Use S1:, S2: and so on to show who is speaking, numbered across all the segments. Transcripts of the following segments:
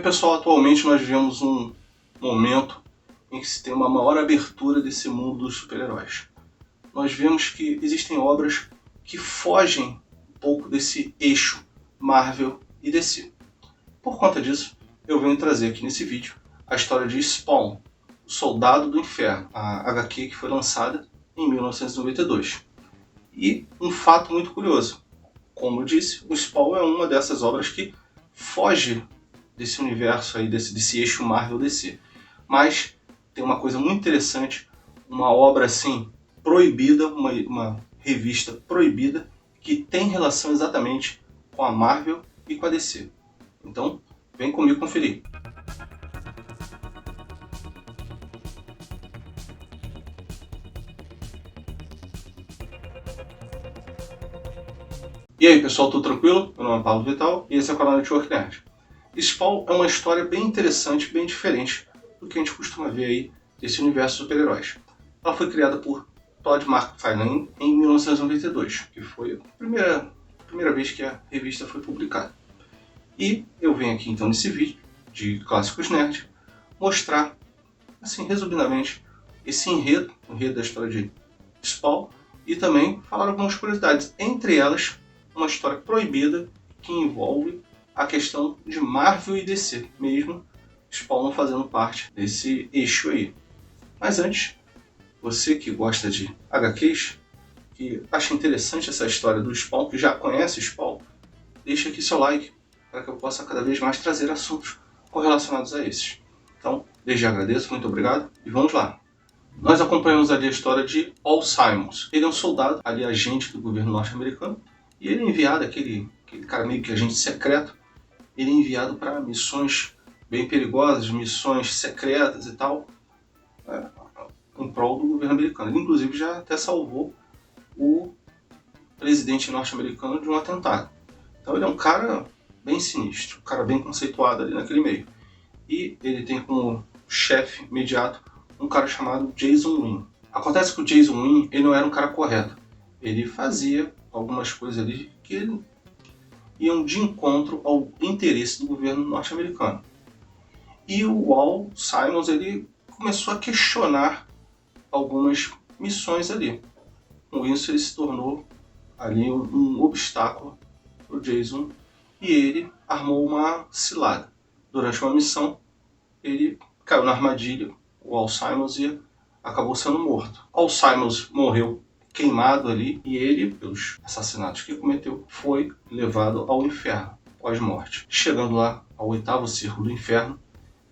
S1: Pessoal, atualmente nós vivemos um momento em que se tem uma maior abertura desse mundo dos super-heróis. Nós vemos que existem obras que fogem um pouco desse eixo Marvel e DC. Por conta disso, eu venho trazer aqui nesse vídeo a história de Spawn, o Soldado do Inferno, a HQ que foi lançada em 1992. E um fato muito curioso, como eu disse, o Spawn é uma dessas obras que foge desse universo aí, desse eixo Marvel DC. Mas tem uma coisa muito interessante, uma obra assim proibida, uma revista proibida, que tem relação exatamente com a Marvel e com a DC. Então, vem comigo conferir. E aí pessoal, tudo tranquilo? Meu nome é Paulo Vital e esse é o canal Network Nerd. Spawn é uma história bem interessante, bem diferente do que a gente costuma ver aí desse universo de super-heróis. Ela foi criada por Todd McFarlane em 1992, que foi a primeira vez que a revista foi publicada. E eu venho aqui então nesse vídeo de Clássicos Nerd mostrar, assim resumidamente, esse enredo da história de Spawn e também falar algumas curiosidades, entre elas uma história proibida que envolve a questão de Marvel e DC, mesmo Spawn não fazendo parte desse eixo aí. Mas antes, você que gosta de HQs, que acha interessante essa história do Spawn, que já conhece Spawn, deixa aqui seu like para que eu possa cada vez mais trazer assuntos correlacionados a esses. Então, desde já agradeço, muito obrigado e vamos lá. Nós acompanhamos ali a história de Paul Simons. Ele é um soldado, ali agente do governo norte-americano, e ele é enviado, aquele cara meio que agente secreto, ele é enviado para missões bem perigosas, missões secretas e tal, em prol do governo americano. Ele inclusive já até salvou o presidente norte-americano de um atentado. Então ele é um cara bem sinistro, um cara bem conceituado ali naquele meio. E ele tem como chefe imediato um cara chamado Jason Wynn. Acontece que o Jason Wynn, ele não era um cara correto. Ele fazia algumas coisas ali que iam de encontro ao interesse do governo norte-americano. E o Paul Simons, ele começou a questionar algumas missões ali. Com isso ele se tornou ali um obstáculo para o Jason e ele armou uma cilada. Durante uma missão, ele caiu na armadilha, o Paul Simons, e acabou sendo morto. Paul Simons morreu queimado ali e ele, pelos assassinatos que cometeu, foi levado ao inferno pós-morte. Chegando lá ao 8º círculo do inferno,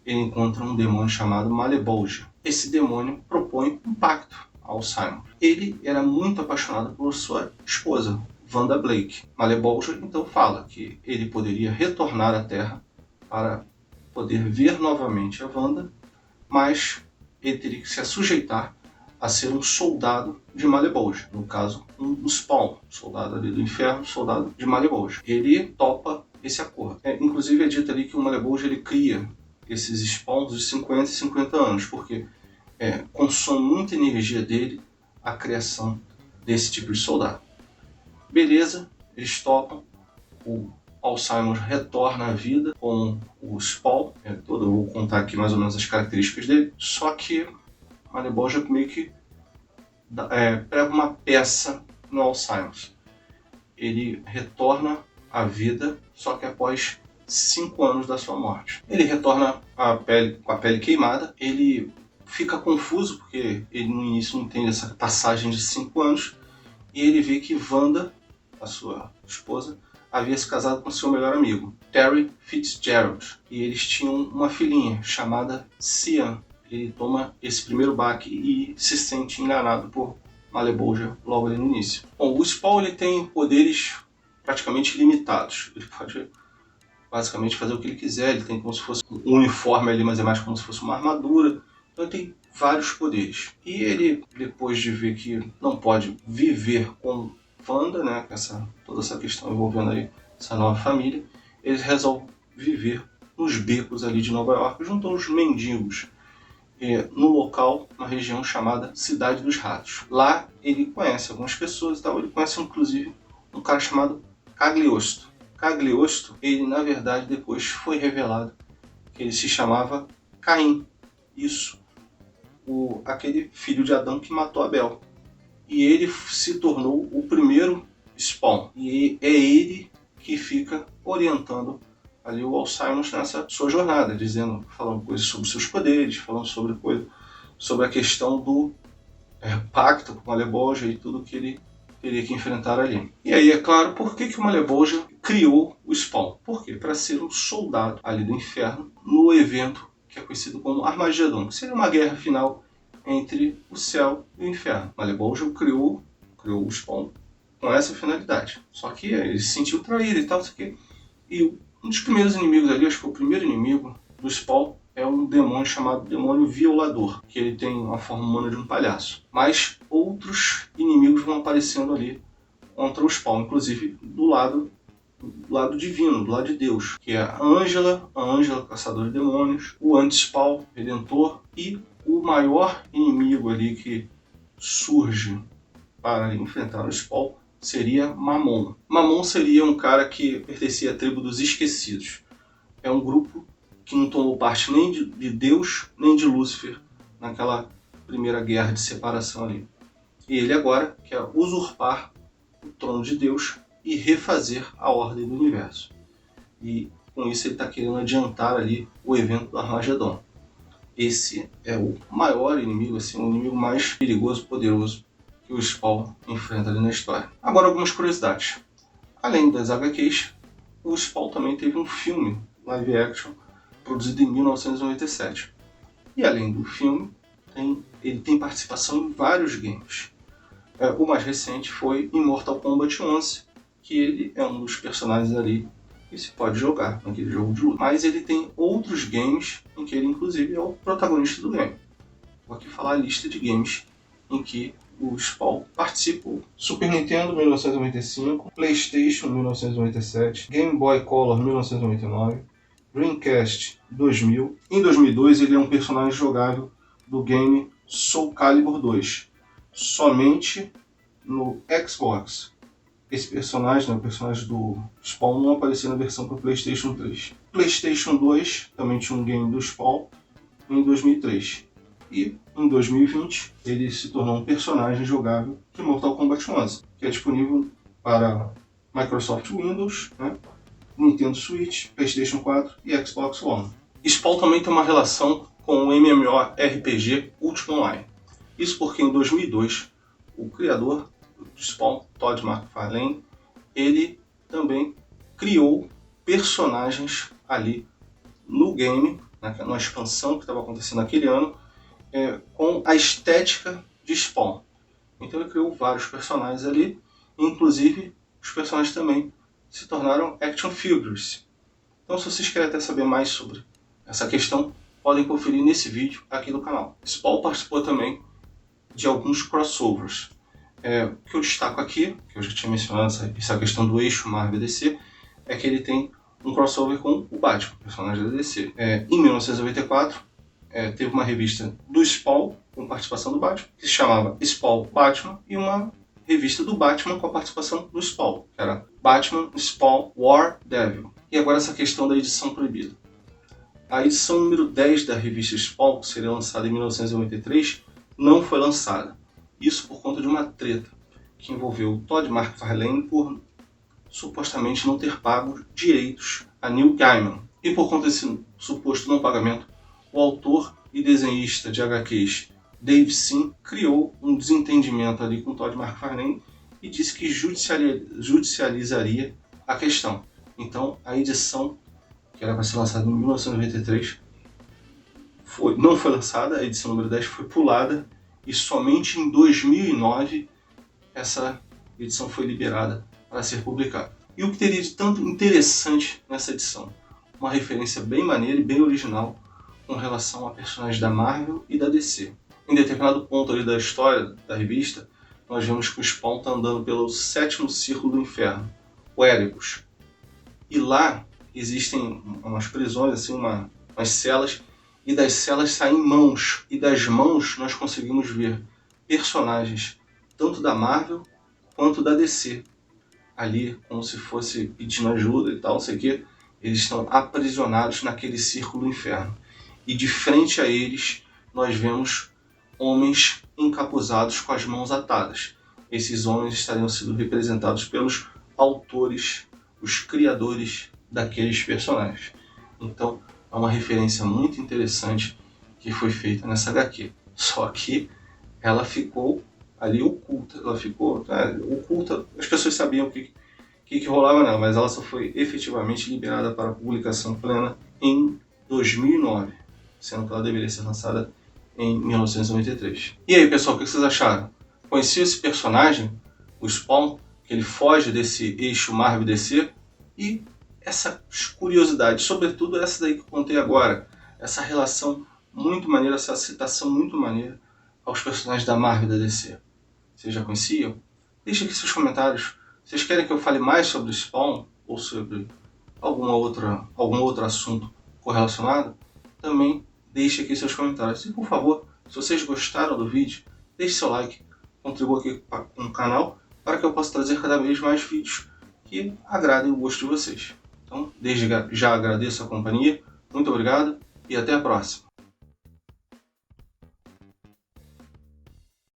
S1: ele encontra um demônio chamado Malebolgia. Esse demônio propõe um pacto ao Simon. Ele era muito apaixonado por sua esposa, Wanda Blake. Malebolgia então fala que ele poderia retornar à Terra para poder ver novamente a Wanda, mas ele teria que se sujeitar a ser um soldado de Malebolgia, no caso um Spawn, soldado ali do inferno, soldado de Malebolgia. Ele topa esse acordo. Inclusive é dito ali que o Malebolgia ele cria esses Spawns de 50 e 50 anos, porque consome muita energia dele a criação desse tipo de soldado. Beleza, eles topam, o Paul Simons retorna à vida com o Spawn, eu vou contar aqui mais ou menos as características dele, só que Malebolgia meio que prega uma peça no Paul Simons. Ele retorna à vida, só que após 5 anos da sua morte. Ele retorna com a pele queimada, ele fica confuso porque ele no início não entende essa passagem de 5 anos e ele vê que Wanda, a sua esposa, havia se casado com seu melhor amigo, Terry Fitzgerald, e eles tinham uma filhinha chamada Cian. Ele toma esse primeiro baque e se sente enganado por Malebolgia logo ali no início. Bom, o Spawn ele tem poderes praticamente ilimitados. Ele pode basicamente fazer o que ele quiser, ele tem como se fosse um uniforme ali, mas é mais como se fosse uma armadura. Então ele tem vários poderes. E ele, depois de ver que não pode viver com Wanda, né, toda essa questão envolvendo aí essa nova família, ele resolve viver nos becos ali de Nova York, junto aos mendigos, no local, uma região chamada Cidade dos Ratos. Lá ele conhece algumas pessoas e tal, ele conhece inclusive um cara chamado Cagliostro. Cagliostro, ele na verdade depois foi revelado que ele se chamava Caim. Isso, aquele filho de Adão que matou Abel. E ele se tornou o primeiro Spawn. E é ele que fica orientando ali o Alzheimer nessa sua jornada, falando coisas sobre seus poderes, falando sobre a questão do pacto com o Malebolgia e tudo que ele teria que enfrentar ali. E aí, é claro, por que o Malebolgia criou o Spawn? Por quê? Para ser um soldado ali do inferno no evento que é conhecido como Armagedon, que seria uma guerra final entre o céu e o inferno. Malebolgia criou o Spawn com essa finalidade. Só que ele se sentiu traído e tal, isso aqui. E um dos primeiros inimigos ali, acho que o primeiro inimigo do Spawn, é um demônio chamado Demônio Violador, que ele tem a forma humana de um palhaço. Mas outros inimigos vão aparecendo ali contra o Spawn, inclusive do lado divino, do lado de Deus, que é a Ângela caçadora de demônios, o Anti-Spawn, Redentor, e o maior inimigo ali que surge para enfrentar o Spawn seria Mammon. Mammon seria um cara que pertencia à tribo dos Esquecidos. É um grupo que não tomou parte nem de Deus, nem de Lúcifer naquela primeira guerra de separação ali. E ele agora quer usurpar o trono de Deus e refazer a ordem do universo. E com isso ele está querendo adiantar ali o evento do Armagedon. Esse é o maior inimigo, assim, o inimigo mais perigoso, poderoso que o Spawn enfrenta ali na história. Agora algumas curiosidades. Além das HQs, o Spawn também teve um filme live action produzido em 1997. E além do filme, ele tem participação em vários games. O mais recente foi em Mortal Kombat 11, que ele é um dos personagens ali que se pode jogar naquele jogo de luta. Mas ele tem outros games em que ele inclusive é o protagonista do game. Vou aqui falar a lista de games em que o Spawn participou. Super Nintendo 1995, PlayStation 1997, Game Boy Color 1999, Dreamcast 2000. Em 2002 ele é um personagem jogável do game Soul Calibur 2, somente no Xbox. Esse personagem, o personagem do Spawn, não aparecia na versão para PlayStation 3. PlayStation 2 também tinha um game do Spawn em 2003. E em 2020 ele se tornou um personagem jogável de Mortal Kombat 11, que é disponível para Microsoft Windows, Nintendo Switch, PlayStation 4 e Xbox One. Spawn também tem uma relação com o MMORPG Ultima Online. Isso porque em 2002 o criador do Spawn, Todd McFarlane, ele também criou personagens ali no game, na expansão que estava acontecendo naquele ano, com a estética de Spawn. Então ele criou vários personagens ali, inclusive os personagens também se tornaram action figures. Então se vocês querem até saber mais sobre essa questão, podem conferir nesse vídeo aqui no canal. Spawn participou também de alguns crossovers. O que eu destaco aqui, que eu já tinha mencionado essa questão do eixo Marvel-DC, é que ele tem um crossover com o Batman, personagem da DC. Em 1994, teve uma revista do Spawn com participação do Batman, que se chamava Spawn Batman, e uma revista do Batman com a participação do Spawn, que era Batman Spawn War Devil. E agora essa questão da edição proibida. A edição número 10 da revista Spawn, que seria lançada em 1993, não foi lançada. Isso por conta de uma treta que envolveu o Todd McFarlane por supostamente não ter pago direitos a Neil Gaiman. E por conta desse suposto não pagamento, o autor e desenhista de HQs Dave Sim criou um desentendimento ali com Todd McFarlane e disse que judicializaria a questão. Então a edição, que era para ser lançada em 1993, não foi lançada, a edição número 10 foi pulada, e somente em 2009 essa edição foi liberada para ser publicada. E o que teria de tanto interessante nessa edição? Uma referência bem maneira e bem original com relação a personagens da Marvel e da DC. Em determinado ponto ali da história da revista, nós vemos que o Spawn está andando pelo 7º círculo do inferno, o Erebus. E lá existem umas prisões, assim, umas celas, e das celas saem mãos, e das mãos nós conseguimos ver personagens tanto da Marvel quanto da DC ali, como se fosse pedindo ajuda e tal, não sei o quê. Eles estão aprisionados naquele círculo do inferno. E de frente a eles, nós vemos homens encapuzados com as mãos atadas. Esses homens estariam sendo representados pelos autores, os criadores daqueles personagens. Então, é uma referência muito interessante que foi feita nessa HQ. Só que ela ficou ali oculta. Ela ficou oculta. As pessoas sabiam o que rolava nela, mas ela só foi efetivamente liberada para publicação plena em 2009, sendo que ela deveria ser lançada em 1993. E aí, pessoal, o que vocês acharam? Conheciam esse personagem, o Spawn, que ele foge desse eixo Marvel-DC? E essas curiosidades, sobretudo essa daí que eu contei agora, essa relação muito maneira, essa citação muito maneira aos personagens da Marvel e da DC. Vocês já conheciam? Deixe aqui seus comentários. Vocês querem que eu fale mais sobre Spawn ou sobre algum outro assunto correlacionado? Também deixe aqui seus comentários. E por favor, se vocês gostaram do vídeo, deixe seu like, contribua aqui com o canal para que eu possa trazer cada vez mais vídeos que agradem o gosto de vocês. Então, desde já agradeço a companhia, muito obrigado e até a próxima.